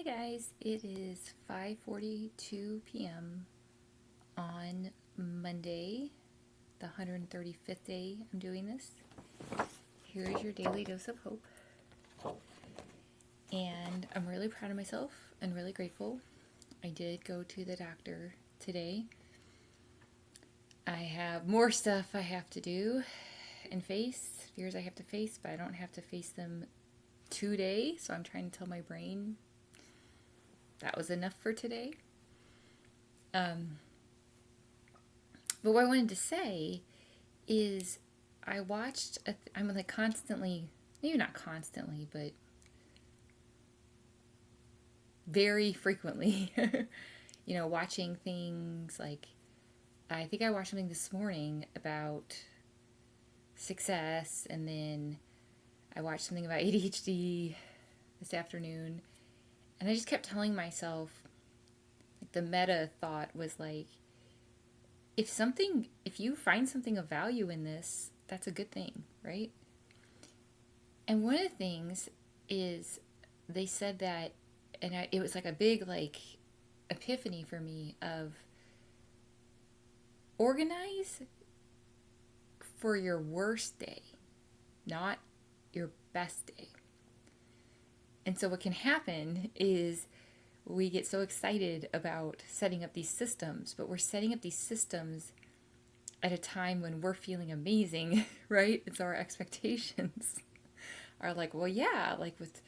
guys, it is 5:42 p.m. on Monday, the 135th day I'm doing this. Here is your daily dose of hope. And I'm really proud of myself and really grateful. I did go to the doctor today. I have more stuff I have to do and face, fears I have to face, but I don't have to face them today. So I'm trying to tell my brain that was enough for today. But what I wanted to say is I watched, I'm like constantly, maybe not constantly, but very frequently, watching things like, I think I watched something this morning about success, and then I watched something about ADHD this afternoon, and I just kept telling myself, like the meta thought was like, if you find something of value in this, that's a good thing, right? And one of the things is they said that, and it was like a big like epiphany for me of organize for your worst day, not your best day. And so what can happen is we get so excited about setting up these systems, but we're setting up these systems at a time when we're feeling amazing, right? And so our expectations are like, well, yeah, like with,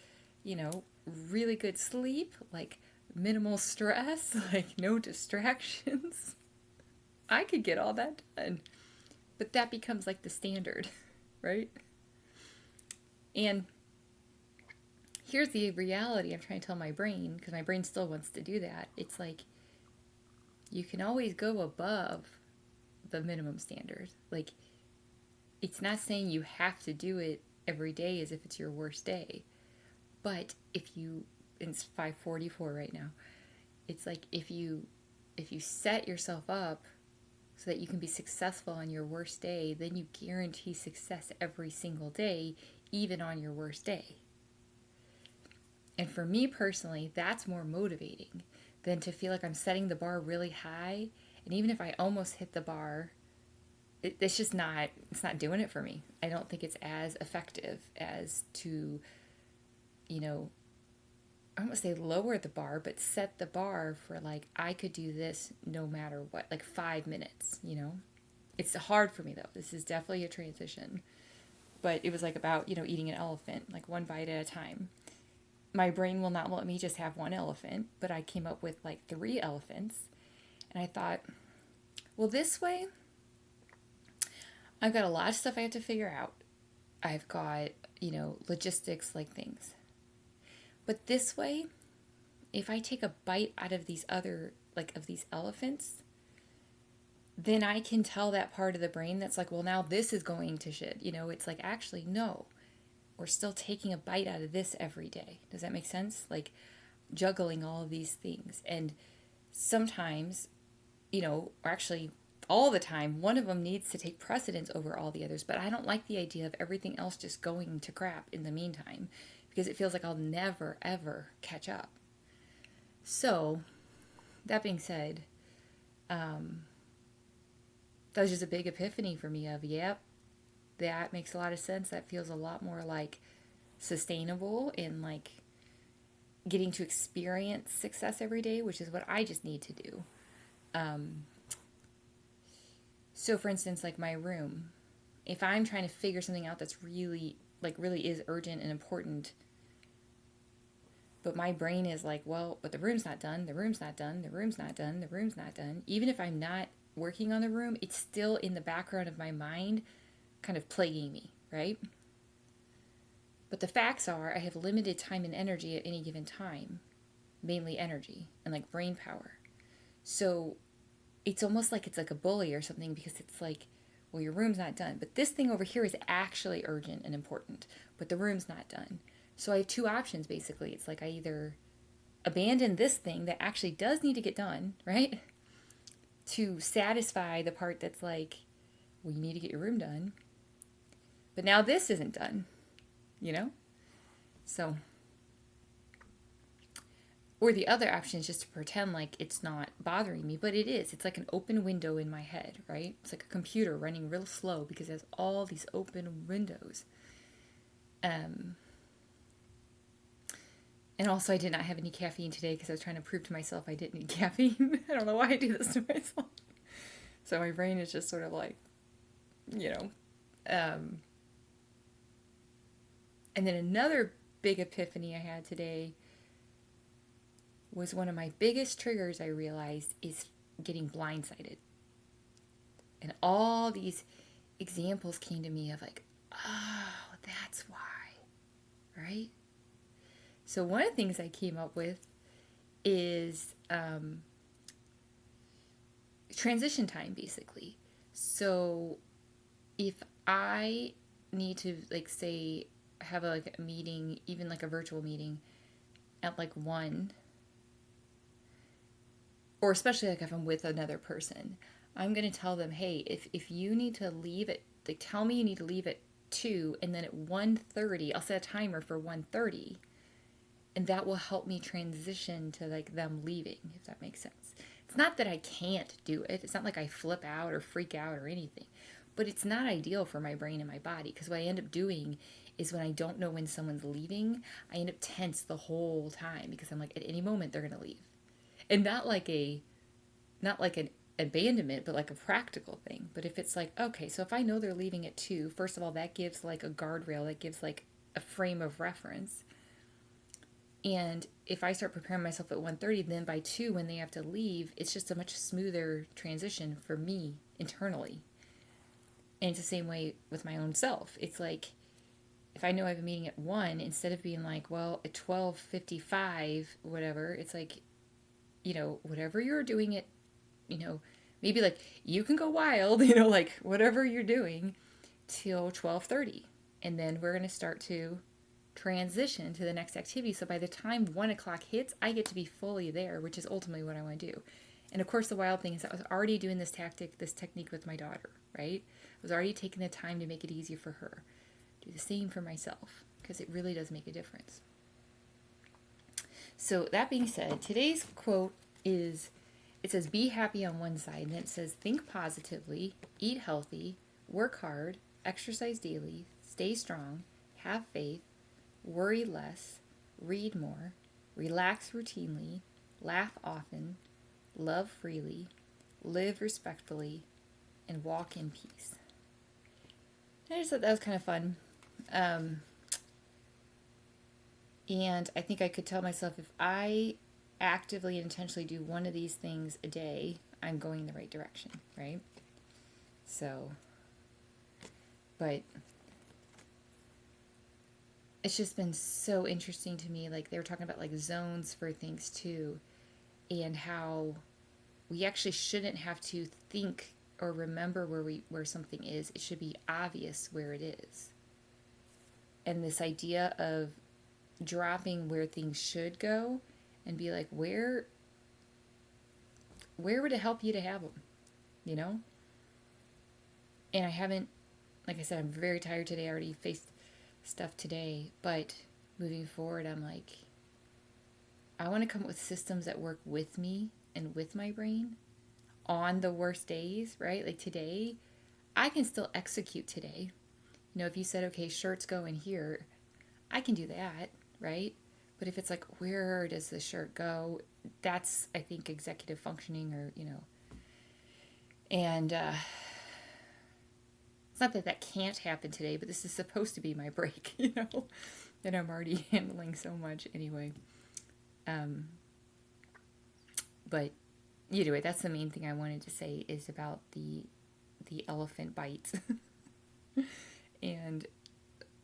really good sleep, like minimal stress, like no distractions, I could get all that done. But that becomes like the standard, right? And here's the reality I'm trying to tell my brain, because my brain still wants to do that. It's like, you can always go above the minimum standard. Like, it's not saying you have to do it every day as if it's your worst day. But it's 5:44 right now. It's like if you set yourself up so that you can be successful on your worst day, then you guarantee success every single day, even on your worst day. And for me personally, that's more motivating than to feel like I'm setting the bar really high. And even if I almost hit the bar, it's not doing it for me. I don't think it's as effective as to, I don't want to say lower the bar, but set the bar for like, I could do this no matter what, like 5 minutes, It's hard for me though. This is definitely a transition. But it was like about, eating an elephant, like one bite at a time. My brain will not let me just have one elephant, but I came up with like 3 elephants. And I thought, well, this way, I've got a lot of stuff I have to figure out. I've got, logistics like things. But this way, if I take a bite out of these of these elephants, then I can tell that part of the brain that's like, well, now this is going to shit. It's like, actually, no. We're still taking a bite out of this every day. Does that make sense? Like juggling all of these things. And sometimes, or actually all the time, one of them needs to take precedence over all the others. But I don't like the idea of everything else just going to crap in the meantime, because it feels like I'll never, ever catch up. So, that being said, that was just a big epiphany for me of, yep, that makes a lot of sense. That feels a lot more like sustainable in like getting to experience success every day, which is what I just need to do. So for instance, like my room, if I'm trying to figure something out that's really is urgent and important, but my brain is like, well, but the room's not done, the room's not done, the room's not done, the room's not done. Even if I'm not working on the room, it's still in the background of my mind kind of plaguing me, right? But the facts are I have limited time and energy at any given time, mainly energy and like brain power. So it's almost like it's like a bully or something, because it's like, well, your room's not done, but this thing over here is actually urgent and important, but the room's not done. So I have 2 options basically. It's like I either abandon this thing that actually does need to get done, right? To satisfy the part that's like, well, you need to get your room done. But now this isn't done, So Or the other option is just to pretend like it's not bothering me, but it is. It's like an open window in my head, right? It's like a computer running real slow because it has all these open windows. And also, I did not have any caffeine today because I was trying to prove to myself I didn't need caffeine. I don't know why I do this to myself. So my brain is just sort of like, you know. And then another big epiphany I had today was one of my biggest triggers I realized is getting blindsided. And all these examples came to me of like, oh, that's why, right? So one of the things I came up with is transition time, basically. So if I need to, like, say, have a meeting, even like a virtual meeting at like 1, or especially like if I'm with another person, I'm going to tell them, hey, if you need to leave at, like, tell me you need to leave at 2, and then at 1:30, I'll set a timer for 1:30, and that will help me transition to like them leaving, if that makes sense. It's not that I can't do it. It's not like I flip out or freak out or anything, but it's not ideal for my brain and my body, because what I end up doing is when I don't know when someone's leaving, I end up tense the whole time because I'm like, at any moment they're going to leave. And not like an abandonment, but like a practical thing. But if it's like, okay, so if I know they're leaving at 2, first of all, that gives like a guardrail, that gives like a frame of reference. And if I start preparing myself at 1:30, then by 2, when they have to leave, it's just a much smoother transition for me internally. And it's the same way with my own self. It's like, if I know I have a meeting at 1, instead of being like, well, at 12:55, whatever, it's like, whatever you're doing at, maybe like you can go wild, like whatever you're doing till 12:30. And then we're going to start to transition to the next activity. So by the time 1 o'clock hits, I get to be fully there, which is ultimately what I want to do. And of course, the wild thing is I was already doing this technique with my daughter, right? I was already taking the time to make it easier for her. Do the same for myself, because it really does make a difference. So that being said, today's quote is, it says, be happy on one side, and then it says, think positively, eat healthy, work hard, exercise daily, stay strong, have faith, worry less, read more, relax routinely, laugh often, love freely, live respectfully, and walk in peace. I just thought that was kind of fun. And I think I could tell myself, if I actively and intentionally do one of these things a day, I'm going in the right direction, right? So, but it's just been so interesting to me. Like, they were talking about like zones for things too, and how we actually shouldn't have to think or remember where something is. It should be obvious where it is. And this idea of dropping where things should go and be like, where would it help you to have them, And I haven't, like I said, I'm very tired today. I already faced stuff today, but moving forward, I'm like, I want to come up with systems that work with me and with my brain on the worst days, right? Like today, I can still execute today. If you said, okay, shirts go in here, I can do that, right? But if it's like, where does the shirt go? That's, I think, executive functioning, or, and it's not that that can't happen today, but this is supposed to be my break, that I'm already handling so much anyway. But anyway, that's the main thing I wanted to say, is about the elephant bites. And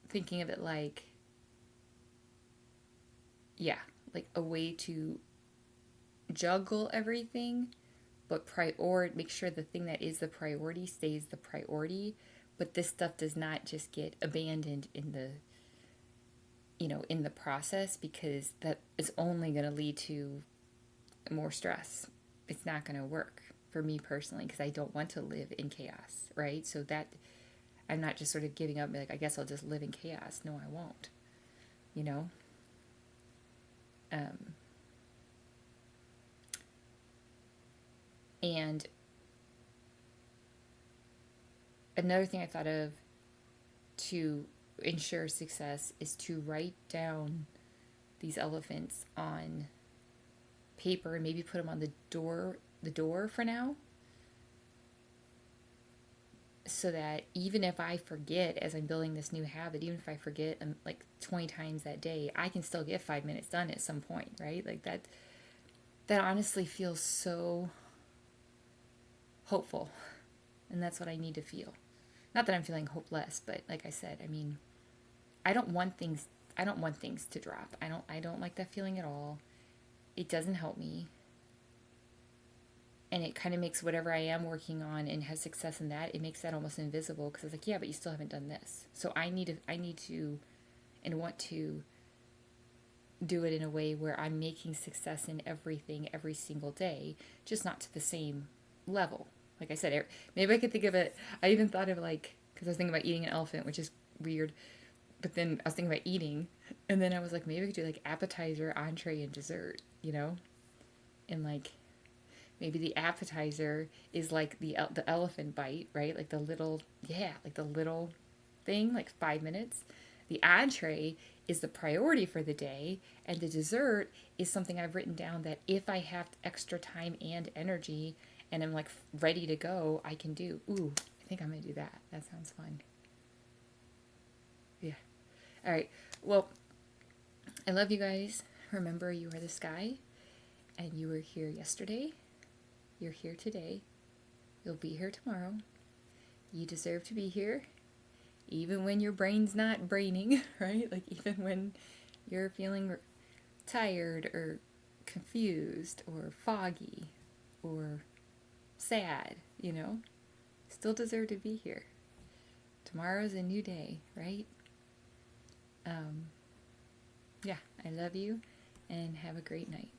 thinking of it like, yeah, like a way to juggle everything, but make sure the thing that is the priority stays the priority, but this stuff does not just get abandoned in the in the process, because that is only going to lead to more stress. It's not going to work for me personally, because I don't want to live in chaos, right? So that I'm not just sort of giving up, like, I guess I'll just live in chaos. No, I won't, Another thing I thought of to ensure success is to write down these elephants on paper and maybe put them on the door for now, so that even if I forget as I'm building this new habit, even if I forget like 20 times that day, I can still get 5 minutes done at some point, right? Like that honestly feels so hopeful. And that's what I need to feel. Not that I'm feeling hopeless, but like I said, I mean, I don't want things to drop. I don't like that feeling at all. It doesn't help me. And it kind of makes whatever I am working on and have success in that, it makes that almost invisible, because it's like, yeah, but you still haven't done this. So I need to and want to do it in a way where I'm making success in everything every single day, just not to the same level. Like I said, maybe I could think of it. I even thought of, like, because I was thinking about eating an elephant, which is weird. But then I was thinking about eating, and then I was like, maybe I could do like appetizer, entree, and dessert, and like maybe the appetizer is like the elephant bite, right? Like like the little thing, like 5 minutes. The entree is the priority for the day, and the dessert is something I've written down that if I have extra time and energy and I'm like ready to go, I can do. Ooh, I think I'm gonna do that. That sounds fun. Yeah. All right. Well, I love you guys. Remember, you are the sky, and you were here yesterday. You're here today. You'll be here tomorrow. You deserve to be here, even when your brain's not braining, right? Like, even when you're feeling tired or confused or foggy or sad, still deserve to be here. Tomorrow's a new day, right? Yeah, I love you, and have a great night.